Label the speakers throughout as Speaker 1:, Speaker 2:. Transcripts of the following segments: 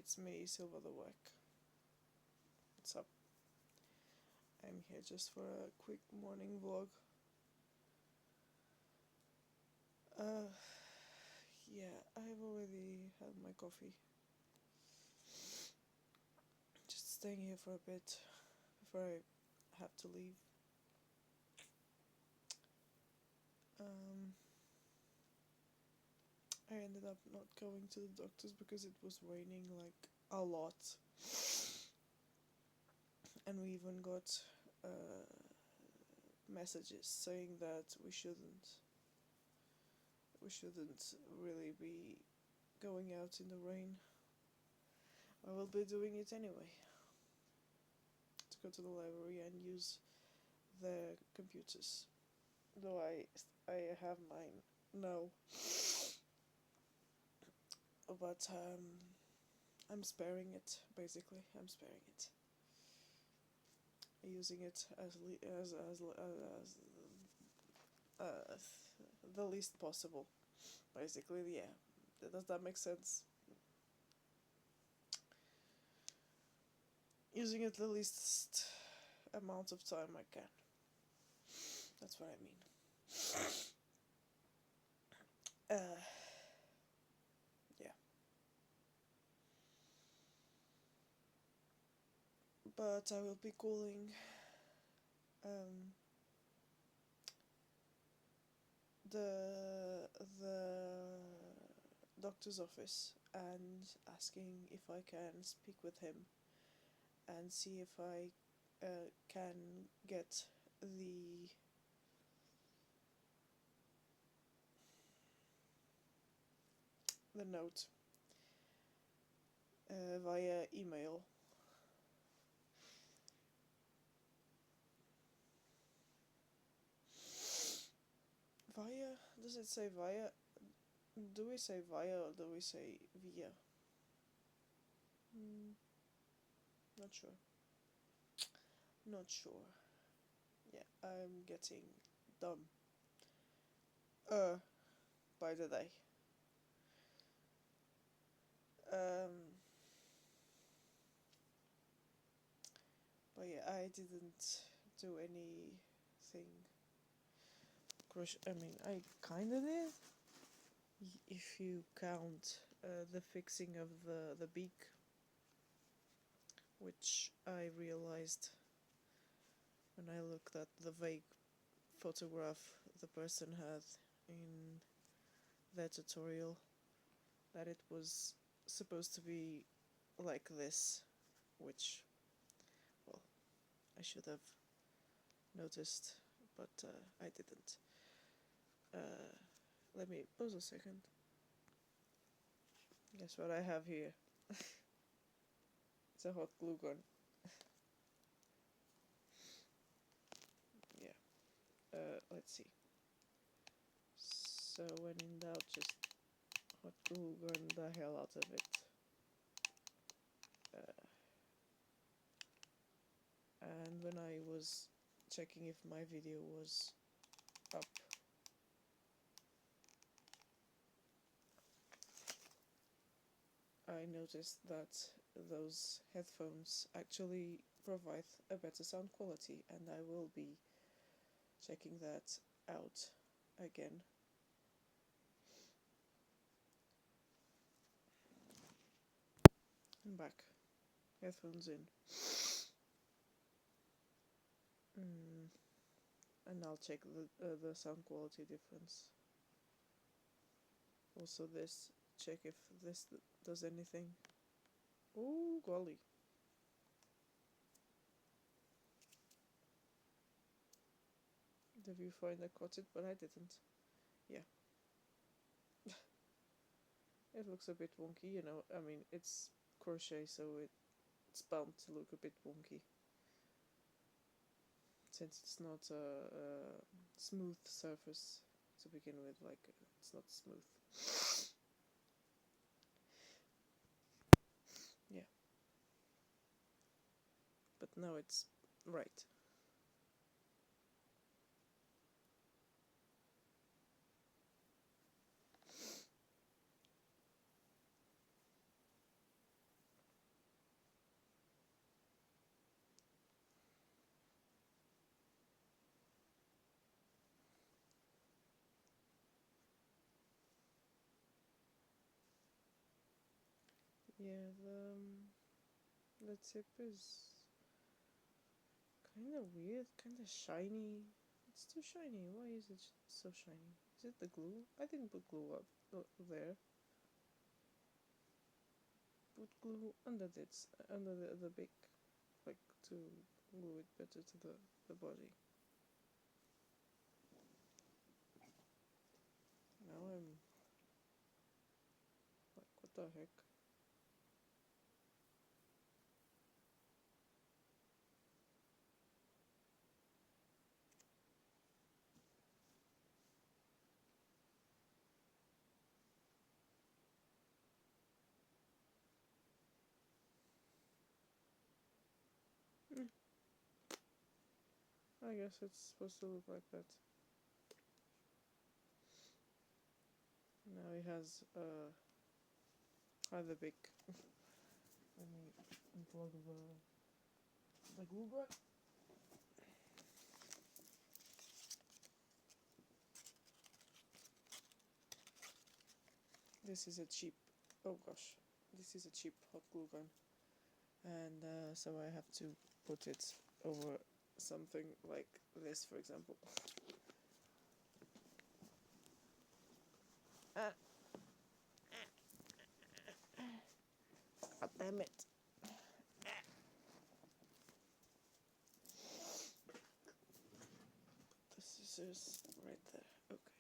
Speaker 1: it's me, Silver the Work. What's up? I'm here just for a quick morning vlog. Yeah, I've already had my coffee. Just staying here for a bit before I have to leave. I ended up not going to the doctor's because it was raining like a lot. And we even got messages saying that we shouldn't really be going out in the rain. I will be doing it anyway, to go to the library and use the computers, though I have mine now, but I'm sparing it. Basically, I'm sparing it, using it as the least possible. Basically, yeah. Does that make sense? Using it the least amount of time I can. That's what I mean. Yeah. But I will be calling the doctor's office and asking if I can speak with him and see if I can get the note via email. Via? Does it say via? Do we say via or do we say via? Not sure. Not sure. Yeah, I'm getting dumb. By the day. But yeah, I didn't do anything. I mean, I kinda did. If you count the fixing of the beak, which I realized when I looked at the vague photograph the person had in their tutorial, that it was supposed to be like this, which, well, I should have noticed, but I didn't. Let me pause a second. Guess what I have here? It's a hot glue gun. Yeah. Let's see. So when in doubt, just hot glue gun the hell out of it. And when I was checking if my video was up, I noticed that those headphones actually provide a better sound quality, and I will be checking that out again. I'm back. Headphones in. And I'll check the sound quality difference. Also this, check if this does anything. Oh golly. The viewfinder caught it, but I didn't. Yeah. It looks a bit wonky, you know. I mean, it's crochet, so it's bound to look a bit wonky, since it's not a smooth surface to begin with. Like, it's not smooth. Yeah. But now it's right. Yeah, the tip is kind of weird, kind of shiny. It's too shiny. Why is it so shiny? Is it the glue? I didn't put glue up there. Put glue under this, under the beak, like to glue it better to the body. Now I'm like, what the heck? I guess it's supposed to look like that. Now it has the beak. Let me unplug the glue gun. This is a cheap, oh gosh, this is a cheap hot glue gun, and so I have to put it over something like this, for example. God damn it. The scissors right there. Okay.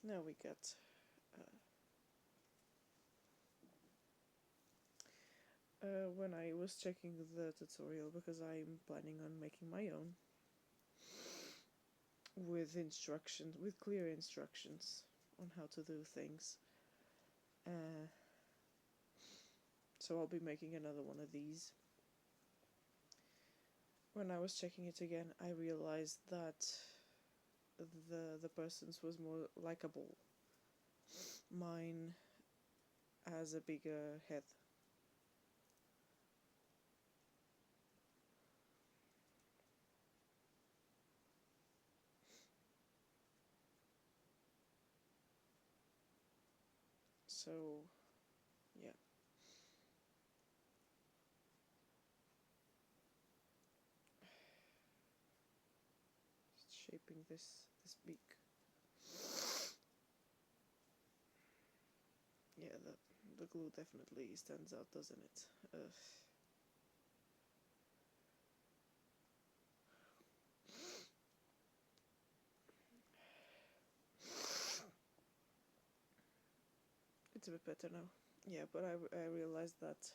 Speaker 1: Now we got when I was checking the tutorial, because I'm planning on making my own with instructions, with clear instructions on how to do things. So I'll be making another one of these. When I was checking it again, I realized that the person's was more likable. Mine has a bigger head. So, yeah. Just shaping this beak. Yeah, the glue definitely stands out, doesn't it? It's a bit better now. Yeah, but I realized that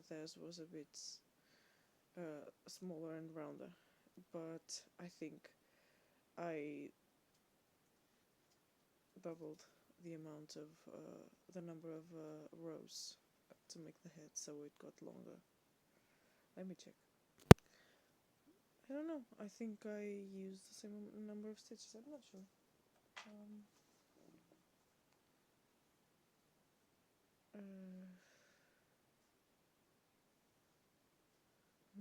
Speaker 1: theirs was a bit smaller and rounder, but I think I doubled the amount of the number of rows to make the head, so it got longer. Let me check. I don't know. I think I used the same number of stitches. I'm not sure.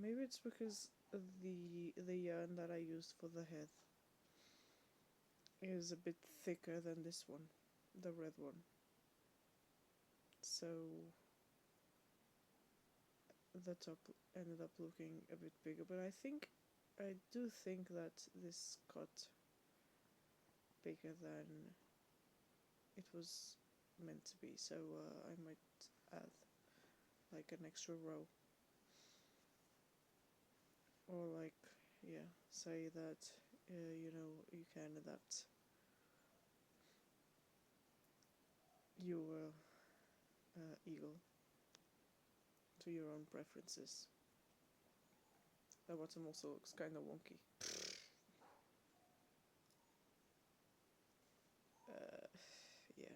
Speaker 1: Maybe it's because the yarn that I used for the head is a bit thicker than this one, the red one. So the top ended up looking a bit bigger, but I do think that this got bigger than it was meant to be, so I might add like an extra row, or like, yeah, say that you know, you can adapt your eagle to your own preferences. The bottom also looks kind of wonky. Yeah.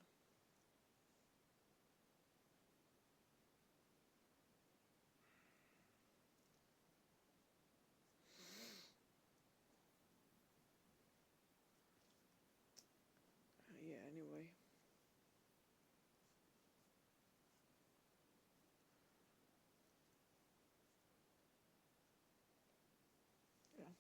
Speaker 1: Yeah, anyway. Yeah.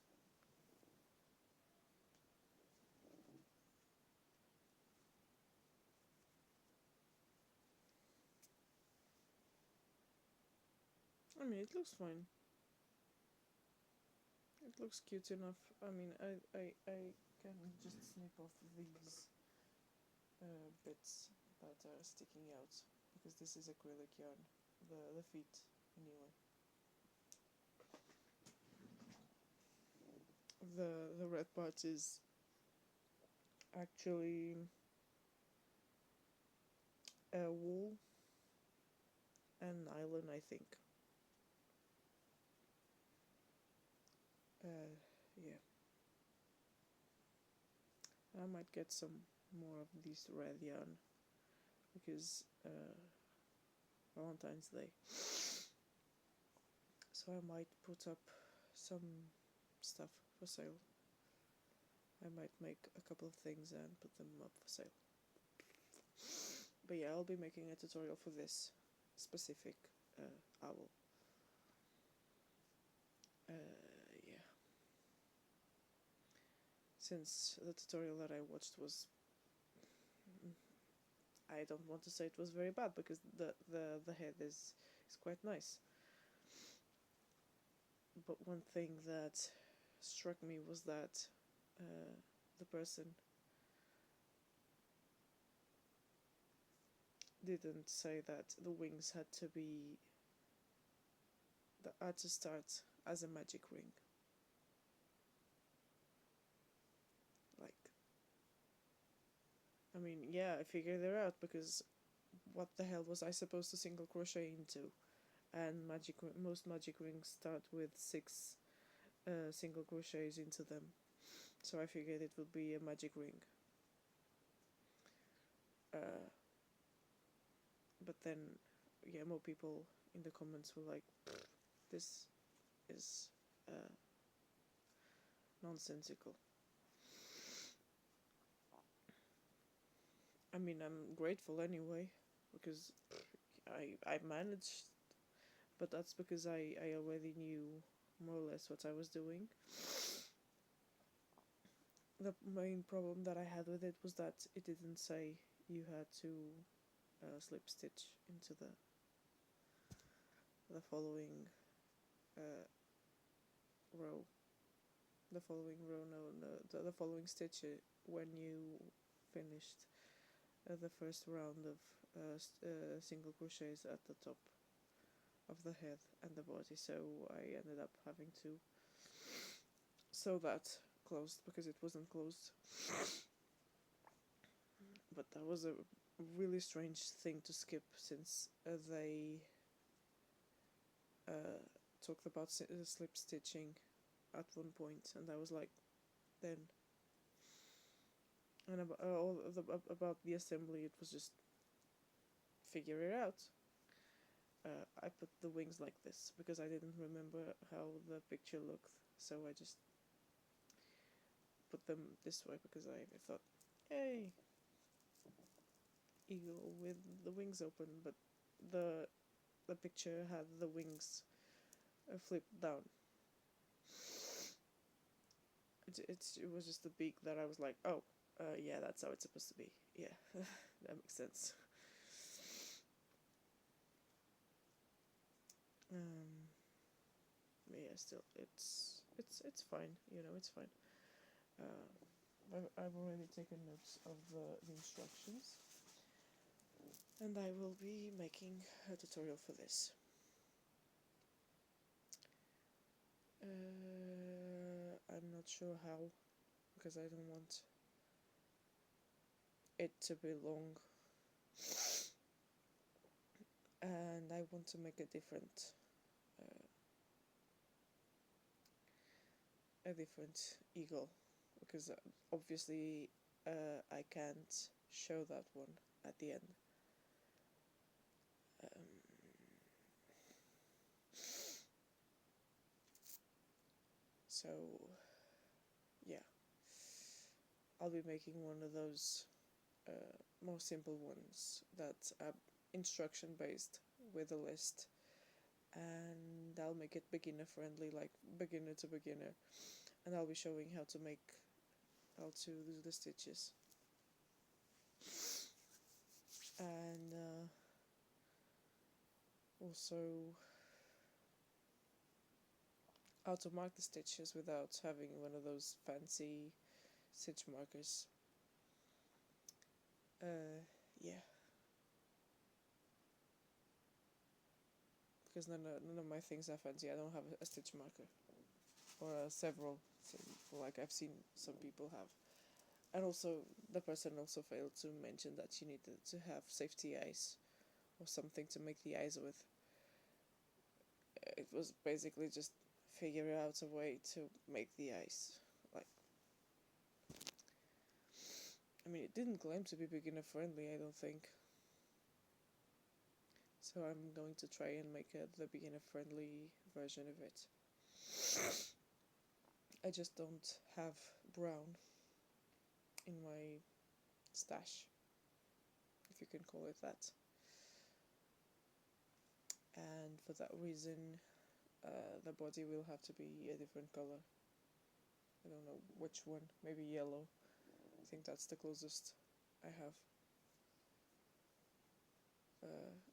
Speaker 1: I mean, it looks fine. It looks cute enough. I mean, I can just snip off these bits that are sticking out because this is acrylic yarn. The feet, anyway. The red part is actually wool and nylon, I think. Yeah. I might get some more of this red yarn because Valentine's Day. So I might put up some stuff for sale. I might make a couple of things and put them up for sale. But yeah, I'll be making a tutorial for this specific owl. Yeah. Since the tutorial that I watched was, I don't want to say it was very bad because the head is quite nice. But one thing that struck me was that the person didn't say that the wings had to start as a magic ring. Like, I mean, yeah, I figured it out because what the hell was I supposed to single crochet into? And most magic rings start with 6 single crochets into them, so I figured it would be a magic ring. But then, yeah, more people in the comments were like, this is nonsensical. I mean, I'm grateful anyway, because I managed, but that's because I already knew more or less what I was doing. The main problem that I had with it was that it didn't say you had to slip stitch into the following row. The following row, no, the following stitch when you finished the first round of single crochets at the top of the head and the body, so I ended up having to sew that closed because it wasn't closed. But that was a really strange thing to skip since they talked about slip stitching at one point, and I was like, then. And about the assembly, it was just figure it out. I put the wings like this because I didn't remember how the picture looked, so I just put them this way because I thought, hey, eagle with the wings open, but the picture had the wings flipped down. It was just the beak that I was like, oh, yeah, that's how it's supposed to be. Yeah, that makes sense. Yeah, still, it's fine. You know, it's fine. I've already taken notes of the instructions, and I will be making a tutorial for this. I'm not sure how, because I don't want it to be long, and I want to make a different eagle, because obviously I can't show that one at the end. So yeah, I'll be making one of those more simple ones that are instruction based with a list, and I'll make it beginner friendly, like beginner to beginner, and I'll be showing how to do the stitches. And also how to mark the stitches without having one of those fancy stitch markers. Yeah. Because none of my things are fancy. I don't have a stitch marker. Or several, like I've seen some people have. And also, the person also failed to mention that she needed to have safety eyes. Or something to make the eyes with. It was basically just figure out a way to make the eyes. Like, I mean, it didn't claim to be beginner friendly, I don't think. So I'm going to try and make the beginner friendly version of it. I just don't have brown in my stash, if you can call it that. And for that reason, the body will have to be a different color. I don't know which one, maybe yellow. I think that's the closest I have.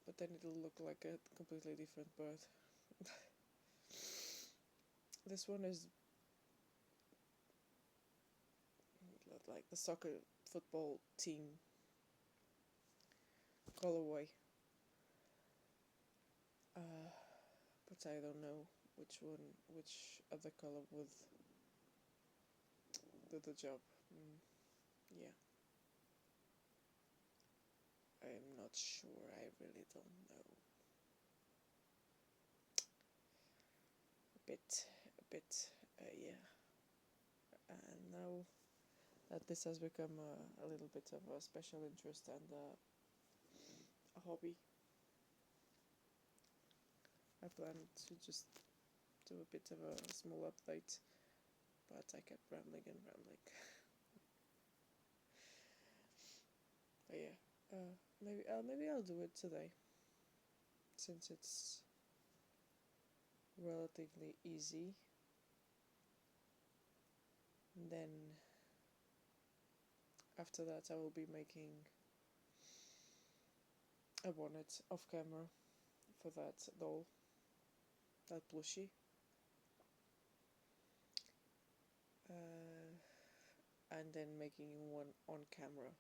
Speaker 1: But then it'll look like a completely different bird. This one is like the soccer football team colorway. But I don't know which other color would do the job. Yeah. I'm not sure, I really don't know. A bit, yeah. And now that this has become a little bit of a special interest and a hobby, I plan to just do a bit of a small update, but I kept rambling and rambling. But yeah, maybe I'll do it today, since it's relatively easy. And then after that I will be making a bonnet off camera for that doll, that plushie. And then making one on camera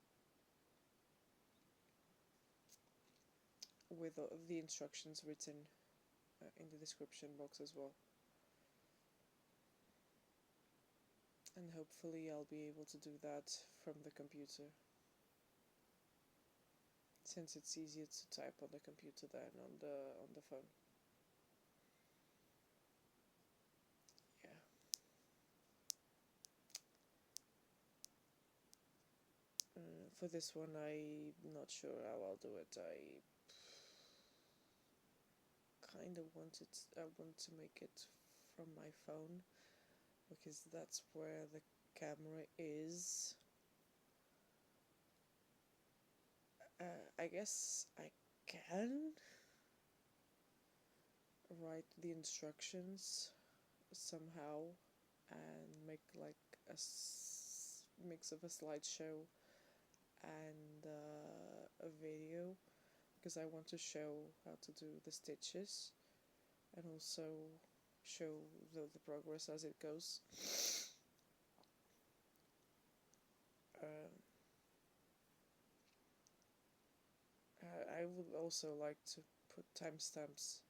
Speaker 1: with the instructions written in the description box as well. And hopefully I'll be able to do that from the computer, since it's easier to type on the computer than on the phone. Yeah. For this one, I'm not sure how I'll do it. I kind of want to make it from my phone, because that's where the camera is. I guess I can write the instructions somehow and make like a mix of a slideshow and a video, because I want to show how to do the stitches and also show the progress as it goes. I would also like to put timestamps.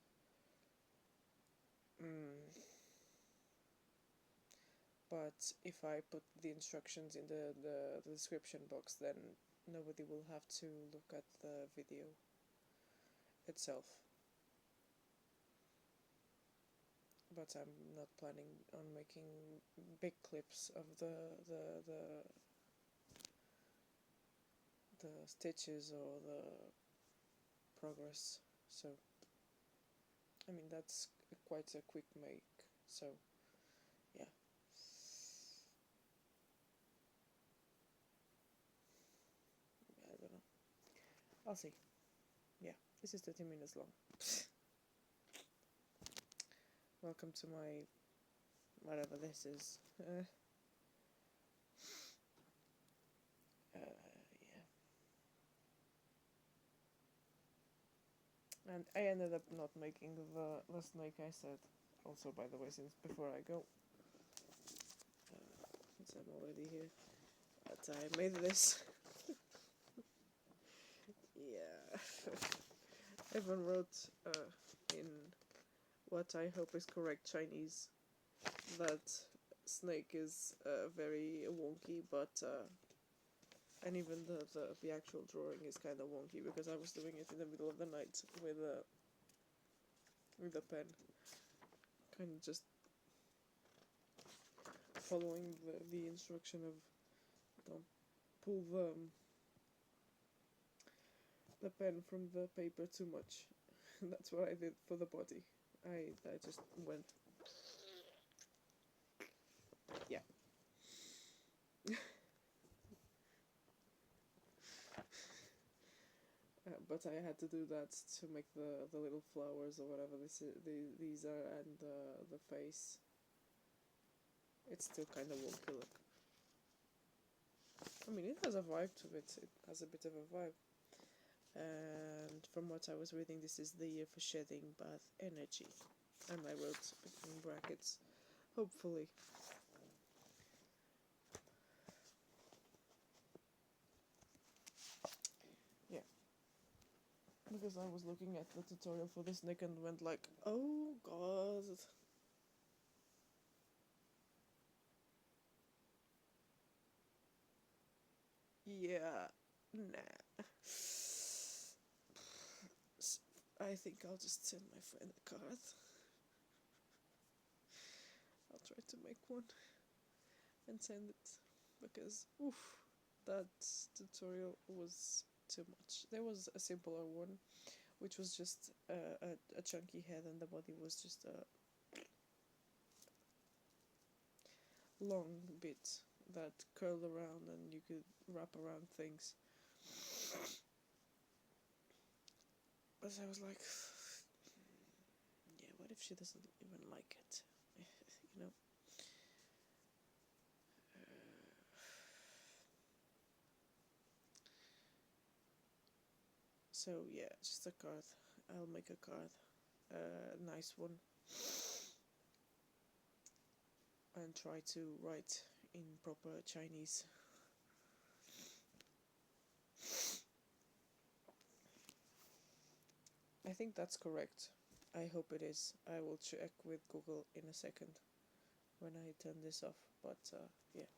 Speaker 1: But if I put the instructions in the description box, then nobody will have to look at the video itself. But I'm not planning on making big clips of the stitches or the progress. So, I mean, that's quite a quick make. So, yeah. I don't know. I'll see. Yeah, this is 30 minutes long. Welcome to my whatever this is. Yeah. And I ended up not making the snake I said Also, by the way, since before I go, since I'm already here, that I made this. Yeah. Everyone wrote in what I hope is correct Chinese that snake is very wonky, but and even the actual drawing is kind of wonky because I was doing it in the middle of the night with a pen, kind of just following the instruction of don't pull the pen from the paper too much. That's what I did for the body. I just went, yeah. But I had to do that to make the little flowers or whatever these are, and the face. It's still kind of wonky look. I mean, it has a vibe to it. It has a bit of a vibe. And from what I was reading, this is the year for shedding bath energy. And I wrote in brackets, hopefully. Yeah. Because I was looking at the tutorial for this snake and went like, oh god. Yeah, nah. I think I'll just send my friend a card. I'll try to make one and send it because, oof, that tutorial was too much. There was a simpler one, which was just a chunky head and the body was just a long bit that curled around and you could wrap around things. But I was like, yeah, what if she doesn't even like it? You know? So yeah, just a card. I'll make a card, a nice one, and try to write in proper Chinese. I think that's correct. I hope it is. I will check with Google in a second when I turn this off, but yeah.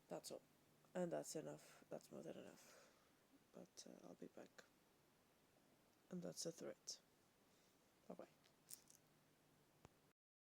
Speaker 1: That's all. And that's enough. That's more than enough. But I'll be back. And that's a threat. Bye bye.